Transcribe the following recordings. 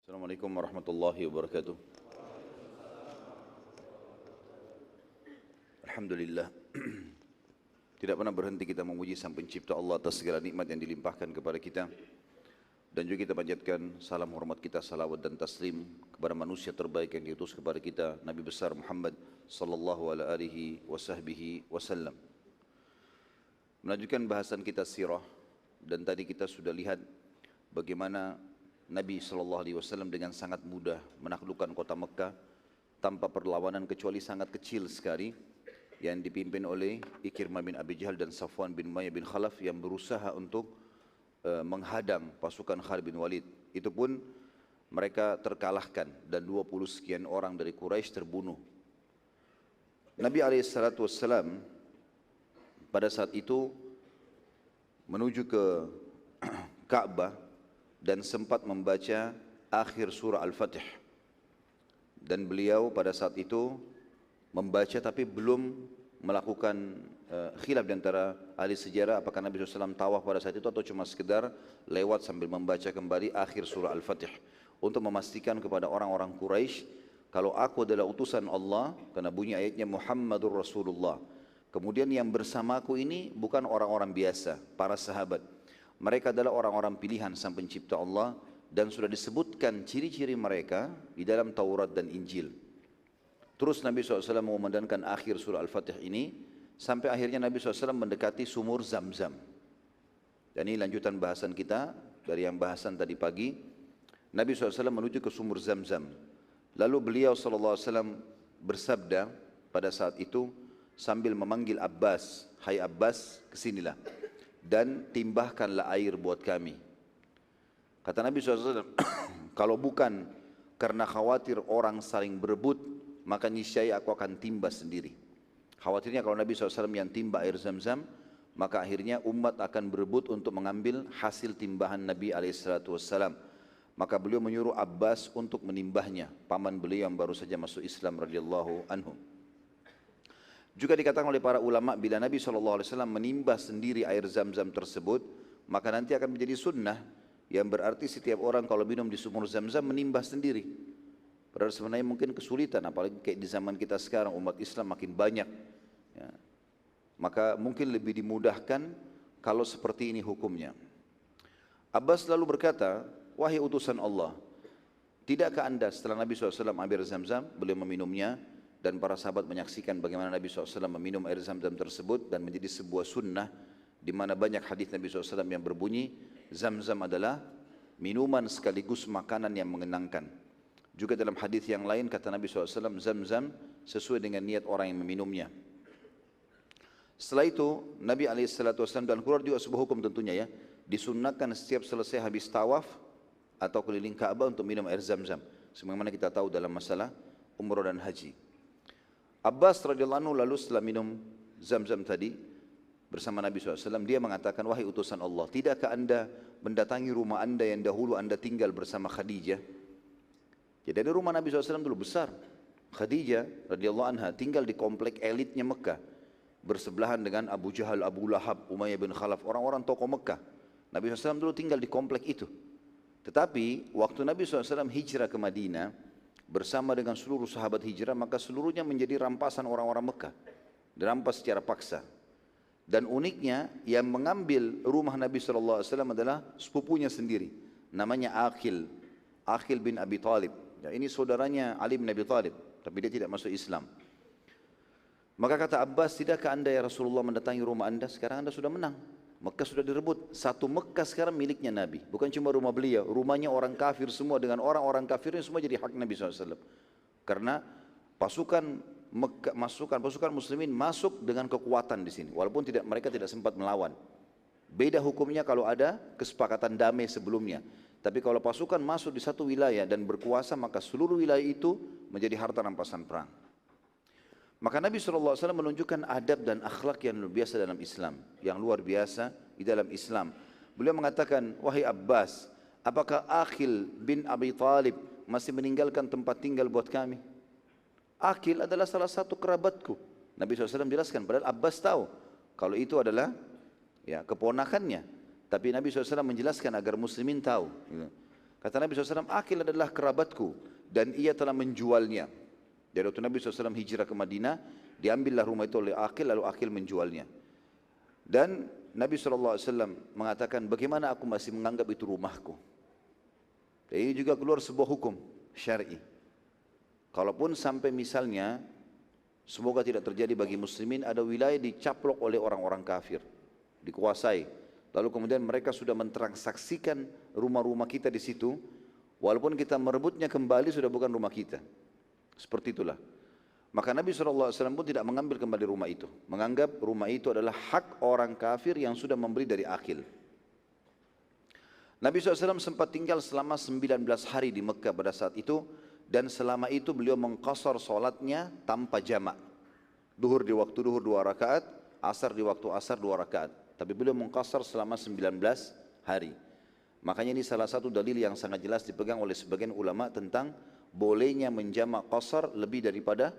Assalamualaikum warahmatullahi wabarakatuh. Alhamdulillah. Tidak pernah berhenti kita memuji Sang Pencipta Allah atas segala nikmat yang dilimpahkan kepada kita. Dan juga kita panjatkan salam hormat kita, salawat dan taslim kepada manusia terbaik yang diutus kepada kita, Nabi besar Muhammad sallallahu alaihi wasallam. Melanjutkan bahasan kita sirah, dan tadi kita sudah lihat bagaimana Nabi SAW dengan sangat mudah menaklukkan kota Mekah tanpa perlawanan kecuali sangat kecil sekali yang dipimpin oleh Ikrimah bin Abi Jahal dan Safwan bin Umayyah bin Khalaf yang berusaha untuk menghadang pasukan Khalid bin Walid. Itu pun mereka terkalahkan dan 20 sekian orang dari Quraisy terbunuh. Nabi SAW pada saat itu menuju ke Ka'bah dan sempat membaca akhir surah Al-Fatih, dan beliau pada saat itu membaca tapi belum melakukan khilaf di antara ahli sejarah apakah Nabi SAW tawaf pada saat itu atau cuma sekedar lewat sambil membaca kembali akhir surah Al-Fatih untuk memastikan kepada orang-orang Quraisy kalau aku adalah utusan Allah, karena bunyi ayatnya Muhammadur Rasulullah, kemudian yang bersamaku ini bukan orang-orang biasa, para sahabat. Mereka adalah orang-orang pilihan Sang Pencipta Allah, dan sudah disebutkan ciri-ciri mereka di dalam Taurat dan Injil. Terus Nabi SAW mengumandangkan akhir surah Al-Fatih ini sampai akhirnya Nabi SAW mendekati sumur Zam-Zam. Dan ini lanjutan bahasan kita dari yang bahasan tadi pagi. Nabi SAW menuju ke sumur Zam-Zam. Lalu beliau SAW bersabda pada saat itu sambil memanggil Abbas, "Hai Abbas, kesinilah dan timbahkanlah air buat kami." Kata Nabi SAW, kalau bukan karena khawatir orang saling berebut, maka niscaya aku akan timbah sendiri. Khawatirnya kalau Nabi SAW yang timbah air Zam-Zam, maka akhirnya umat akan berebut untuk mengambil hasil timbahan Nabi SAW. Maka beliau menyuruh Abbas untuk menimbahnya, paman beliau yang baru saja masuk Islam radhiyallahu anhu. Juga dikatakan oleh para ulama, bila Nabi SAW menimbah sendiri air Zam-Zam tersebut, maka nanti akan menjadi sunnah, yang berarti setiap orang kalau minum di sumur Zam-Zam menimbah sendiri. Padahal sebenarnya mungkin kesulitan, apalagi kayak di zaman kita sekarang umat Islam makin banyak. Ya. Maka mungkin lebih dimudahkan kalau seperti ini hukumnya. Abbas lalu berkata, "Wahai utusan Allah, tidakkah anda setelah Nabi SAW ambil Zam-Zam, beliau meminumnya, dan para sahabat menyaksikan bagaimana Nabi SAW meminum air Zam-Zam tersebut, dan menjadi sebuah sunnah di mana banyak hadis Nabi SAW yang berbunyi Zam-Zam adalah minuman sekaligus makanan yang mengenangkan. Juga dalam hadis yang lain kata Nabi SAW, Zam-Zam sesuai dengan niat orang yang meminumnya. Setelah itu Nabi SAW, dan keluar juga sebuah hukum tentunya ya, disunnahkan setiap selesai habis tawaf atau keliling Ka'bah untuk minum air Zam-Zam, sebagaimana kita tahu dalam masalah umrah dan haji. Abbas radhiyallahu anhu lalu setelah minum Zam-Zam tadi bersama Nabi SAW, dia mengatakan, "Wahai utusan Allah, tidakkah anda mendatangi rumah anda yang dahulu anda tinggal bersama Khadijah?" Jadi ada rumah Nabi SAW dulu besar. Khadijah radhiyallahu anha tinggal di komplek elitnya Mekah, bersebelahan dengan Abu Jahal, Abu Lahab, Umayyah bin Khalaf, orang-orang tokoh Mekah. Nabi SAW dulu tinggal di komplek itu. Tetapi waktu Nabi SAW hijrah ke Madinah bersama dengan seluruh sahabat hijrah, maka seluruhnya menjadi rampasan orang-orang Mekah, dirampas secara paksa. Dan uniknya yang mengambil rumah Nabi SAW adalah sepupunya sendiri, namanya Aqil bin Abi Talib. Ya, ini saudaranya Ali bin Abi Talib, tapi dia tidak masuk Islam. Maka kata Abbas, "Tidakkah anda ya Rasulullah mendatangi rumah anda? Sekarang anda sudah menang, Mekah sudah direbut. Satu Mekah sekarang miliknya Nabi, bukan cuma rumah beliau, rumahnya orang kafir semua, dengan orang-orang kafirnya semua jadi hak Nabi SAW. Karena pasukan muslimin masuk dengan kekuatan di sini, walaupun mereka tidak sempat melawan. Beda hukumnya kalau ada kesepakatan damai sebelumnya. Tapi kalau pasukan masuk di satu wilayah dan berkuasa, maka seluruh wilayah itu menjadi harta rampasan perang. Maka Nabi SAW menunjukkan adab dan akhlak yang luar biasa dalam Islam, yang luar biasa di dalam Islam. Beliau mengatakan, "Wahai Abbas, apakah Aqil bin Abi Talib masih meninggalkan tempat tinggal buat kami?" Aqil adalah salah satu kerabatku. Nabi SAW jelaskan, padahal Abbas tahu kalau itu adalah ya keponakannya. Tapi Nabi SAW menjelaskan agar muslimin tahu. Kata Nabi SAW, Aqil adalah kerabatku dan ia telah menjualnya. Jadi waktu Nabi SAW hijrah ke Madinah, diambillah rumah itu oleh Aqil, lalu Aqil menjualnya. Dan Nabi SAW mengatakan, bagaimana aku masih menganggap itu rumahku? Dan ini juga keluar sebuah hukum syar'i. Kalaupun sampai misalnya, semoga tidak terjadi bagi muslimin, ada wilayah dicaplok oleh orang-orang kafir, dikuasai. Lalu kemudian mereka sudah mentransaksikan rumah-rumah kita di situ, walaupun kita merebutnya kembali sudah bukan rumah kita. Seperti itulah. Maka Nabi SAW pun tidak mengambil kembali rumah itu. Menganggap rumah itu adalah hak orang kafir yang sudah membeli dari Aqil. Nabi SAW sempat tinggal selama 19 hari di Mekah pada saat itu. Dan selama itu beliau mengqasar solatnya tanpa jamak. Duhur di waktu duhur 2 rakaat, asar di waktu asar 2 rakaat. Tapi beliau mengqasar selama 19 hari. Makanya ini salah satu dalil yang sangat jelas dipegang oleh sebagian ulama tentang bolehnya menjamak qasar lebih daripada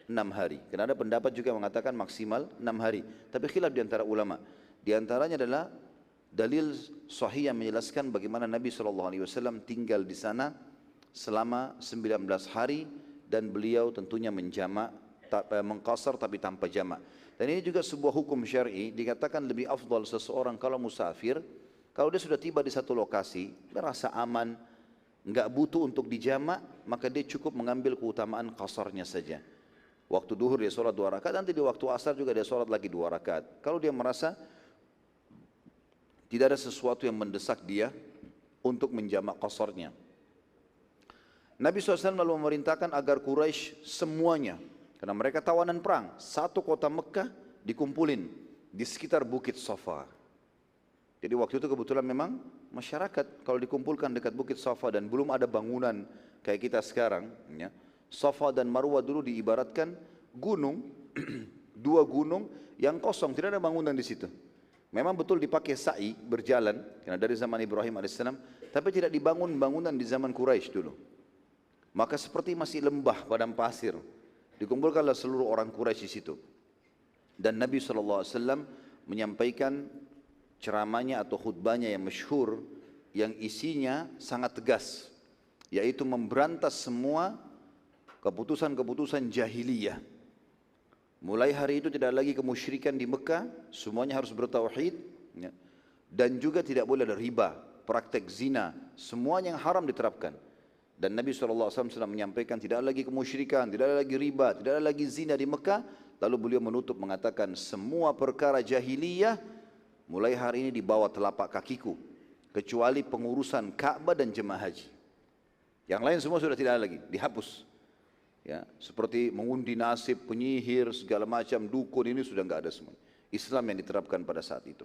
6 hari. Karena ada pendapat juga mengatakan maksimal 6 hari. Tapi khilaf di antara ulama. Di antaranya adalah dalil sahih yang menjelaskan bagaimana Nabi SAW tinggal di sana selama 19 hari dan beliau tentunya menjamak, mengqasar tapi tanpa jamak. Dan ini juga sebuah hukum syar'i, dikatakan lebih afdal seseorang kalau musafir, kalau dia sudah tiba di satu lokasi, merasa aman, enggak butuh untuk dijamak, maka dia cukup mengambil keutamaan qasarnya saja. Waktu duhur dia sholat 2 rakaat, nanti di waktu asar juga dia sholat lagi 2 rakaat. Kalau dia merasa tidak ada sesuatu yang mendesak dia untuk menjamak qasarnya. Nabi SAW lalu memerintahkan agar Quraisy semuanya, karena mereka tawanan perang, satu kota Mekah dikumpulin di sekitar Bukit Safa. Jadi waktu itu kebetulan memang masyarakat kalau dikumpulkan dekat Bukit Safa dan belum ada bangunan kayak kita sekarang, ya, Safa dan Marwah dulu diibaratkan gunung, dua gunung yang kosong, tidak ada bangunan di situ. Memang betul dipakai sa'i berjalan, karena dari zaman Ibrahim AS, tapi tidak dibangun bangunan di zaman Quraisy dulu. Maka seperti masih lembah padang pasir, dikumpulkanlah seluruh orang Quraisy di situ. Dan Nabi SAW menyampaikan ceramahnya atau khutbahnya yang masyhur, yang isinya sangat tegas, yaitu memberantas semua keputusan-keputusan jahiliyah. Mulai hari itu tidak lagi kemusyrikan di Mekah, semuanya harus bertauhid, ya. Dan juga tidak boleh ada riba, praktek zina, semuanya yang haram diterapkan. Dan Nabi SAW menyampaikan tidak ada lagi kemusyrikan, tidak ada lagi riba, tidak ada lagi zina di Mekah. Lalu beliau menutup mengatakan semua perkara jahiliyah mulai hari ini di bawah telapak kakiku, kecuali pengurusan Ka'bah dan jemaah haji. Yang lain semua sudah tidak ada lagi, dihapus. Ya, seperti mengundi nasib, penyihir, segala macam, dukun, ini sudah enggak ada semua. Islam yang diterapkan pada saat itu.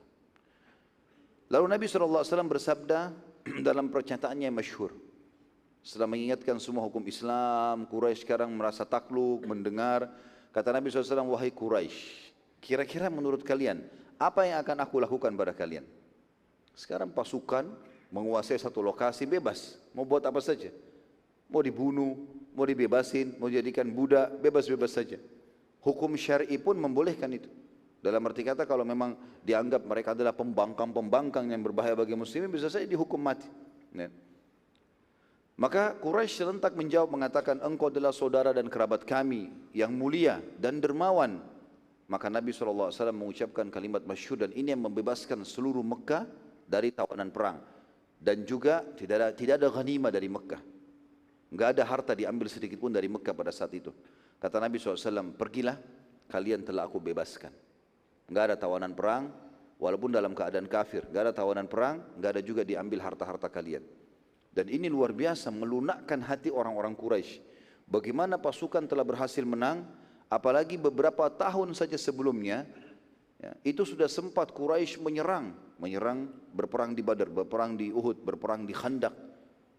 Lalu Nabi SAW bersabda dalam pernyataannya yang masyhur, setelah mengingatkan semua hukum Islam, Quraisy sekarang merasa takluk, mendengar. Kata Nabi SAW, wahai Quraisy, kira-kira menurut kalian, apa yang akan aku lakukan pada kalian? Sekarang pasukan menguasai satu lokasi bebas, mau buat apa saja. Mau dibunuh, mau dibebasin, mau dijadikan budak, bebas-bebas saja. Hukum syar'i pun membolehkan itu. Dalam arti kata kalau memang dianggap mereka adalah pembangkang-pembangkang yang berbahaya bagi muslimin, bisa saja dihukum mati. Ya. Maka Quraisy serentak menjawab mengatakan, engkau adalah saudara dan kerabat kami yang mulia dan dermawan. Maka Nabi SAW mengucapkan kalimat masyhur, dan ini yang membebaskan seluruh Mekah dari tawanan perang. Dan juga tidak ada ghanimah dari Mekah. Enggak ada harta diambil sedikit pun dari Mekah pada saat itu. Kata Nabi SAW, pergilah, kalian telah aku bebaskan. Enggak ada tawanan perang, walaupun dalam keadaan kafir. Enggak ada tawanan perang, enggak ada juga diambil harta-harta kalian. Dan ini luar biasa melunakkan hati orang-orang Quraisy. Bagaimana pasukan telah berhasil menang, apalagi beberapa tahun saja sebelumnya, ya, itu sudah sempat Quraisy menyerang, berperang di Badar, berperang di Uhud, berperang di Khandaq.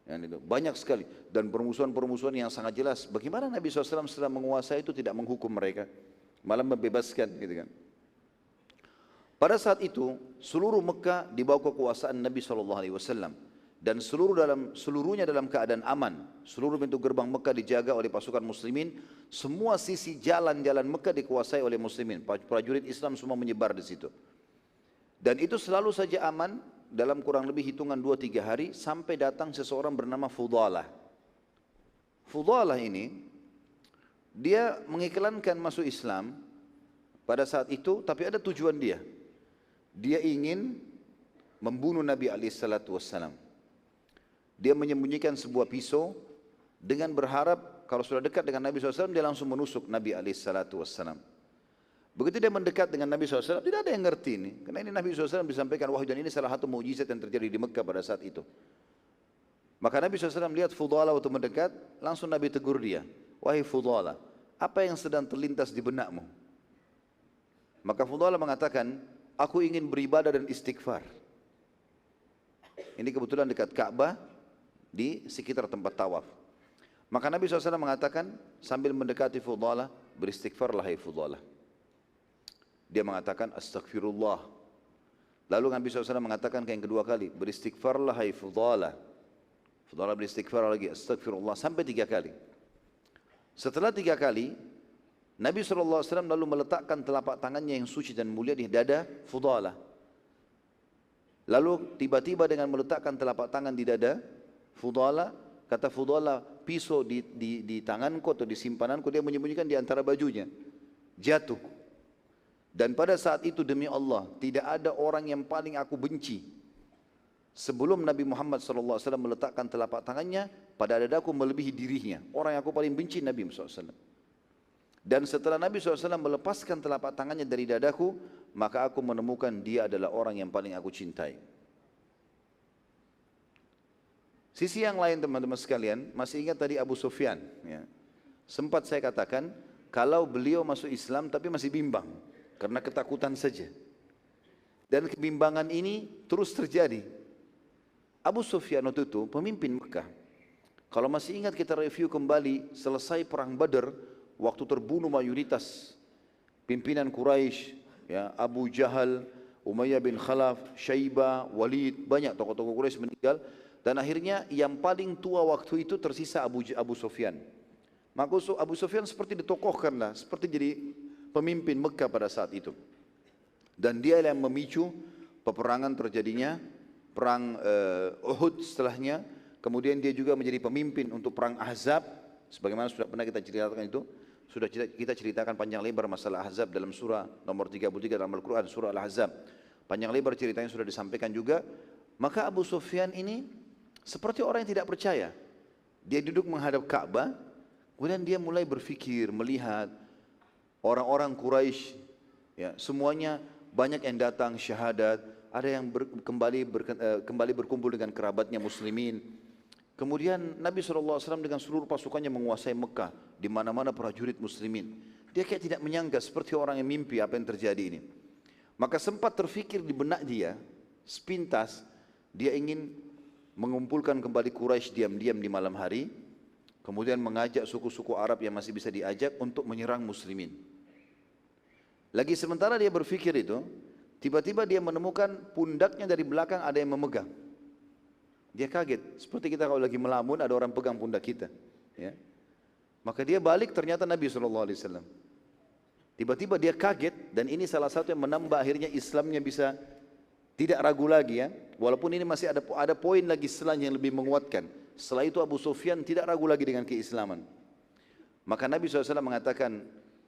Ya, itu banyak sekali, dan permusuhan-permusuhan yang sangat jelas. Bagaimana Nabi SAW setelah menguasai itu tidak menghukum mereka, malah membebaskan, gitu kan? Pada saat itu seluruh Mekah di bawah kekuasaan Nabi SAW. Dan seluruhnya dalam keadaan aman. Seluruh pintu gerbang Mekah dijaga oleh pasukan muslimin. Semua sisi jalan-jalan Mekah dikuasai oleh muslimin. Prajurit Islam semua menyebar di situ. Dan itu selalu saja aman dalam kurang lebih hitungan 2-3 hari sampai datang seseorang bernama Fudalah. Fudalah ini dia mengiklankan masuk Islam pada saat itu, tapi ada tujuan dia. Dia ingin membunuh Nabi SAW. Dia menyembunyikan sebuah pisau dengan berharap kalau sudah dekat dengan Nabi SAW dia langsung menusuk Nabi SAW. Begitu dia mendekat dengan Nabi SAW, tidak ada yang ngerti ini. Karena ini Nabi SAW disampaikan wahyu dan ini salah satu mukjizat yang terjadi di Mekah pada saat itu. Maka Nabi SAW lihat Fudalah waktu mendekat, langsung Nabi tegur dia. Wahai Fudalah, apa yang sedang terlintas di benakmu? Maka Fudalah mengatakan, aku ingin beribadah dan istighfar. Ini kebetulan dekat Ka'bah di sekitar tempat tawaf. Maka Nabi SAW mengatakan sambil mendekati Fudalah, beristighfarlah hai Fudalah. Dia mengatakan astagfirullah. Lalu Nabi SAW mengatakan yang kedua kali, beristighfarlah hai Fudalah. Fudalah beristighfar lagi, astagfirullah, sampai 3 kali. Setelah 3 kali, Nabi SAW lalu meletakkan telapak tangannya yang suci dan mulia di dada Fudalah. Lalu tiba-tiba dengan meletakkan telapak tangan di dada Fudalah, kata Fudalah, pisau di tanganku atau di simpananku, dia menyembunyikan di antara bajunya, jatuh. Dan pada saat itu demi Allah, tidak ada orang yang paling aku benci sebelum Nabi Muhammad SAW meletakkan telapak tangannya pada dadaku melebihi dirinya. Orang yang aku paling benci Nabi SAW. Dan setelah Nabi SAW melepaskan telapak tangannya dari dadaku, maka aku menemukan dia adalah orang yang paling aku cintai. Sisi yang lain teman-teman sekalian, masih ingat tadi Abu Sufyan, ya. Sempat saya katakan, kalau beliau masuk Islam tapi masih bimbang, karena ketakutan saja. Dan kebimbangan ini terus terjadi. Abu Sufyan waktu itu pemimpin Mekah. Kalau masih ingat kita review kembali, selesai perang Badar, waktu terbunuh mayoritas pimpinan Quraisy, ya, Abu Jahal, Umayyah bin Khalaf, Syaibah, Walid, banyak tokoh-tokoh Quraisy meninggal. Dan akhirnya yang paling tua waktu itu tersisa Abu Sufyan. Maka Abu Sufyan seperti ditokohkan lah, seperti jadi pemimpin Mekah pada saat itu. Dan dia yang memicu peperangan terjadinya perang Uhud setelahnya. Kemudian dia juga menjadi pemimpin untuk perang Ahzab. Sebagaimana sudah pernah kita ceritakan itu. Sudah kita ceritakan panjang lebar masalah Ahzab dalam surah nomor 33 dalam Al-Quran, surah Al-Ahzab. Panjang lebar ceritanya sudah disampaikan juga. Maka Abu Sufyan ini seperti orang yang tidak percaya. Dia duduk menghadap Ka'bah, kemudian dia mulai berfikir, melihat orang-orang Quraisy, ya, semuanya banyak yang datang syahadat, ada yang kembali berkumpul dengan kerabatnya muslimin. Kemudian Nabi SAW dengan seluruh pasukannya menguasai Mekah, di mana-mana prajurit muslimin. Dia kayak tidak menyangka, seperti orang yang mimpi apa yang terjadi ini. Maka sempat terfikir di benak dia, sepintas, dia ingin mengumpulkan kembali Quraisy diam-diam di malam hari, kemudian mengajak suku-suku Arab yang masih bisa diajak untuk menyerang muslimin. Lagi sementara dia berfikir itu, tiba-tiba dia menemukan pundaknya dari belakang ada yang memegang. Dia kaget, seperti kita kalau lagi melamun ada orang pegang pundak kita, ya. Maka dia balik, ternyata Nabi SAW. Tiba-tiba dia kaget, dan ini salah satu yang menambah akhirnya Islamnya bisa tidak ragu lagi, ya. Walaupun ini masih ada poin lagi setelahnya yang lebih menguatkan. Setelah itu Abu Sufyan tidak ragu lagi dengan keislaman. Maka Nabi SAW mengatakan,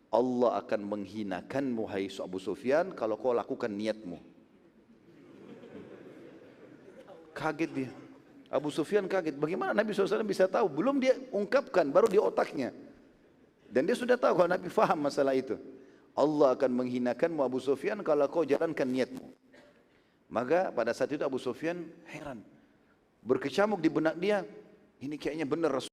Allah akan menghinakanmu hai Abu Sufyan kalau kau lakukan niatmu. Kaget dia. Abu Sufyan kaget. Bagaimana Nabi SAW bisa tahu? Belum dia ungkapkan, baru di otaknya. Dan dia sudah tahu kalau Nabi faham masalah itu. Allah akan menghinakanmu Abu Sufyan kalau kau jalankan niatmu. Maka pada saat itu Abu Sufyan heran. Berkecamuk di benak dia, ini kayaknya benar Rasul.